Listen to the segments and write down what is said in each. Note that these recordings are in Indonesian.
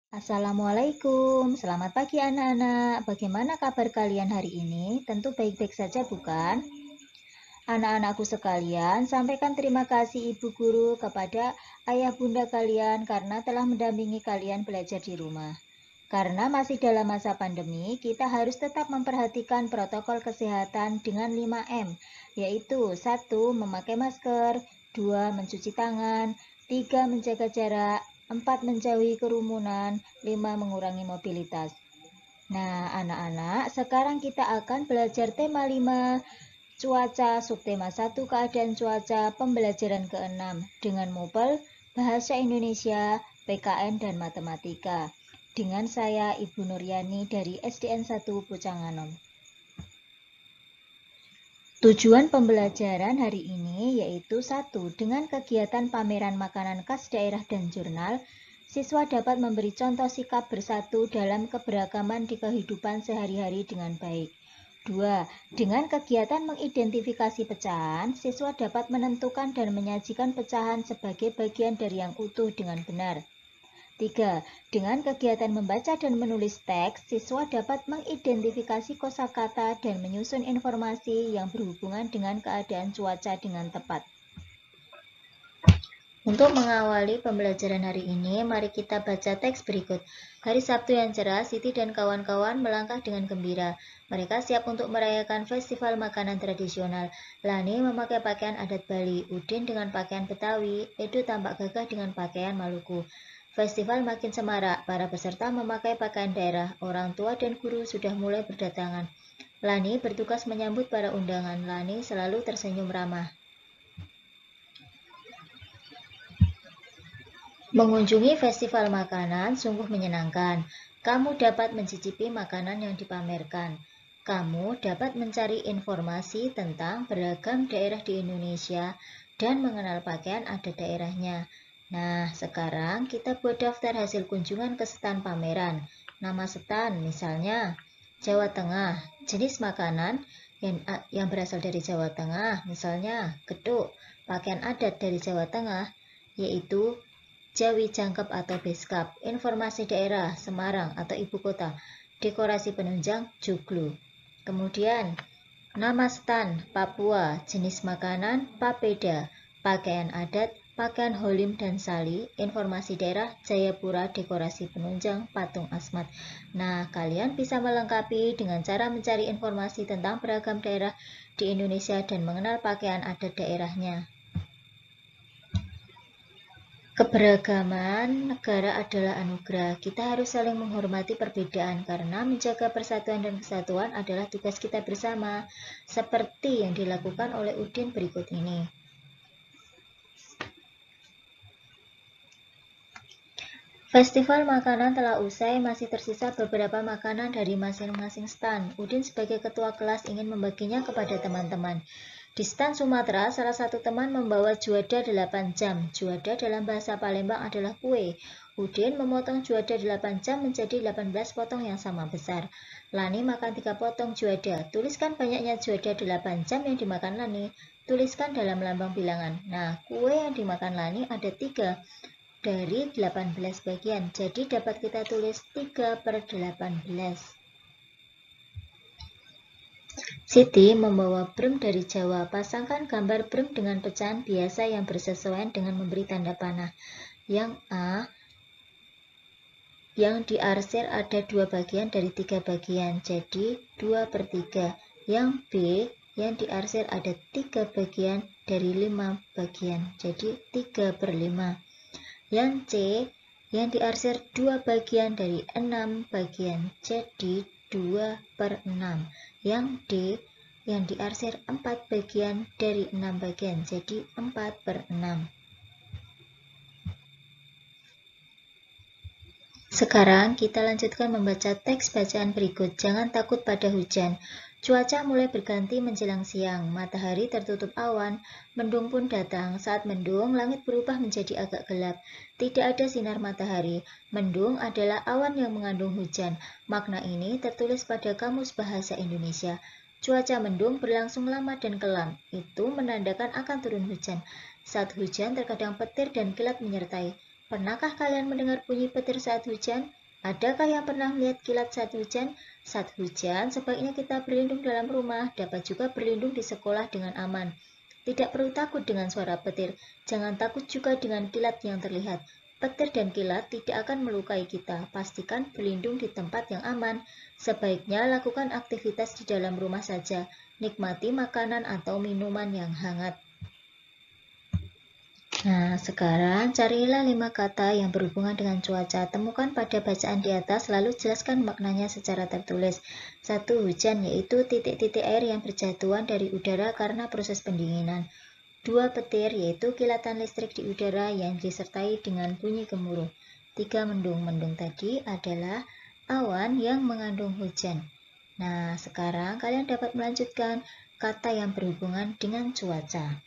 Assalamualaikum, selamat pagi anak-anak. Bagaimana kabar kalian hari ini? Tentu baik-baik saja, bukan? Anak-anakku sekalian, sampaikan terima kasih Ibu Guru kepada ayah bunda kalian karena telah mendampingi kalian belajar di rumah. Karena masih dalam masa pandemi, kita harus tetap memperhatikan protokol kesehatan dengan 5M, yaitu 1. Memakai masker, 2. Mencuci tangan, 3. Menjaga jarak, 4. Menjauhi kerumunan, 5. Mengurangi mobilitas. Nah, anak-anak, sekarang kita akan belajar tema 5, cuaca, subtema 1, keadaan cuaca, pembelajaran ke-6, dengan mobile, bahasa Indonesia, PKN, dan matematika. Dengan saya, Ibu Nuryani dari SDN 1 Pucanganom. Tujuan pembelajaran hari ini yaitu 1. Dengan kegiatan pameran makanan khas daerah dan jurnal, siswa dapat memberi contoh sikap bersatu dalam keberagaman di kehidupan sehari-hari dengan baik. 2. Dengan kegiatan mengidentifikasi pecahan, siswa dapat menentukan dan menyajikan pecahan sebagai bagian dari yang utuh dengan benar. 3. Dengan kegiatan membaca dan menulis teks, siswa dapat mengidentifikasi kosakata dan menyusun informasi yang berhubungan dengan keadaan cuaca dengan tepat. Untuk mengawali pembelajaran hari ini, mari kita baca teks berikut. Hari Sabtu yang cerah, Siti dan kawan-kawan melangkah dengan gembira. Mereka siap untuk merayakan festival makanan tradisional. Lani memakai pakaian adat Bali, Udin dengan pakaian Betawi, Edo tampak gagah dengan pakaian Maluku. Festival makin semarak, para peserta memakai pakaian daerah, orang tua dan guru sudah mulai berdatangan. Lani bertugas menyambut para undangan. Lani selalu tersenyum ramah. Mengunjungi festival makanan sungguh menyenangkan. Kamu dapat mencicipi makanan yang dipamerkan. Kamu dapat mencari informasi tentang beragam daerah di Indonesia dan mengenal pakaian adat daerahnya. Nah, sekarang kita buat daftar hasil kunjungan ke stan pameran. Nama stan misalnya Jawa Tengah, jenis makanan yang berasal dari Jawa Tengah, misalnya geduk, pakaian adat dari Jawa Tengah, yaitu Jawi Jangkep atau Beskap, informasi daerah Semarang atau ibu kota, dekorasi penunjang Joglo. Kemudian nama stan Papua, jenis makanan papeda, pakaian adat pakaian Holim dan Sali, informasi daerah Jayapura, dekorasi penunjang patung Asmat. Nah, kalian bisa melengkapi dengan cara mencari informasi tentang beragam daerah di Indonesia dan mengenal pakaian adat daerahnya. Keberagaman negara adalah anugerah. Kita harus saling menghormati perbedaan karena menjaga persatuan dan kesatuan adalah tugas kita bersama, seperti yang dilakukan oleh Udin berikut ini. Festival makanan telah usai, masih tersisa beberapa makanan dari masing-masing stan. Udin sebagai ketua kelas ingin membaginya kepada teman-teman. Di stan Sumatera, salah satu teman membawa juada 8 jam. Juada dalam bahasa Palembang adalah kue. Udin memotong juada 8 jam menjadi 18 potong yang sama besar. Lani makan 3 potong juada. Tuliskan banyaknya juada 8 jam yang dimakan Lani. Tuliskan dalam lambang bilangan. Nah, kue yang dimakan Lani ada 3 dari 18 bagian. Jadi dapat kita tulis 3/18. Siti membawa brem dari Jawa. Pasangkan gambar brem dengan pecahan biasa yang bersesuaian dengan memberi tanda panah. Yang A, yang diarsir ada 2 bagian dari 3 bagian, jadi 2/3. Yang B, yang diarsir ada 3 bagian dari 5 bagian, jadi 3/5. Yang C, yang diarsir 2 bagian dari 6 bagian, jadi 2/6. Yang D, yang diarsir 4 bagian dari 6 bagian, jadi 4/6. Sekarang kita lanjutkan membaca teks bacaan berikut. Jangan takut pada hujan. Cuaca mulai berganti menjelang siang. Matahari tertutup awan. Mendung pun datang. Saat mendung, langit berubah menjadi agak gelap. Tidak ada sinar matahari. Mendung adalah awan yang mengandung hujan. Makna ini tertulis pada Kamus Bahasa Indonesia. Cuaca mendung berlangsung lama dan kelam. Itu menandakan akan turun hujan. Saat hujan terkadang petir dan kilat menyertai. Pernahkah kalian mendengar bunyi petir saat hujan? Adakah yang pernah melihat kilat saat hujan? Saat hujan, sebaiknya kita berlindung dalam rumah, dapat juga berlindung di sekolah dengan aman. Tidak perlu takut dengan suara petir, jangan takut juga dengan kilat yang terlihat. Petir dan kilat tidak akan melukai kita, pastikan berlindung di tempat yang aman. Sebaiknya lakukan aktivitas di dalam rumah saja, nikmati makanan atau minuman yang hangat. Nah, sekarang carilah 5 kata yang berhubungan dengan cuaca. Temukan pada bacaan di atas, lalu jelaskan maknanya secara tertulis. 1. Hujan, yaitu titik-titik air yang berjatuhan dari udara karena proses pendinginan. 2. Petir, yaitu kilatan listrik di udara yang disertai dengan bunyi gemuruh. 3. Mendung. Mendung tadi adalah awan yang mengandung hujan. Nah, sekarang kalian dapat melanjutkan kata yang berhubungan dengan cuaca.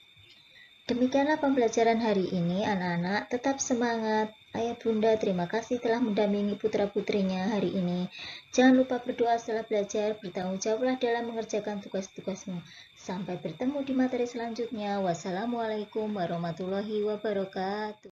Demikianlah pembelajaran hari ini, anak-anak. Tetap semangat. Ayah Bunda terima kasih telah mendampingi putra-putrinya hari ini. Jangan lupa berdoa setelah belajar, bertanggung jawablah dalam mengerjakan tugas-tugasmu. Sampai bertemu di materi selanjutnya. Wassalamualaikum warahmatullahi wabarakatuh.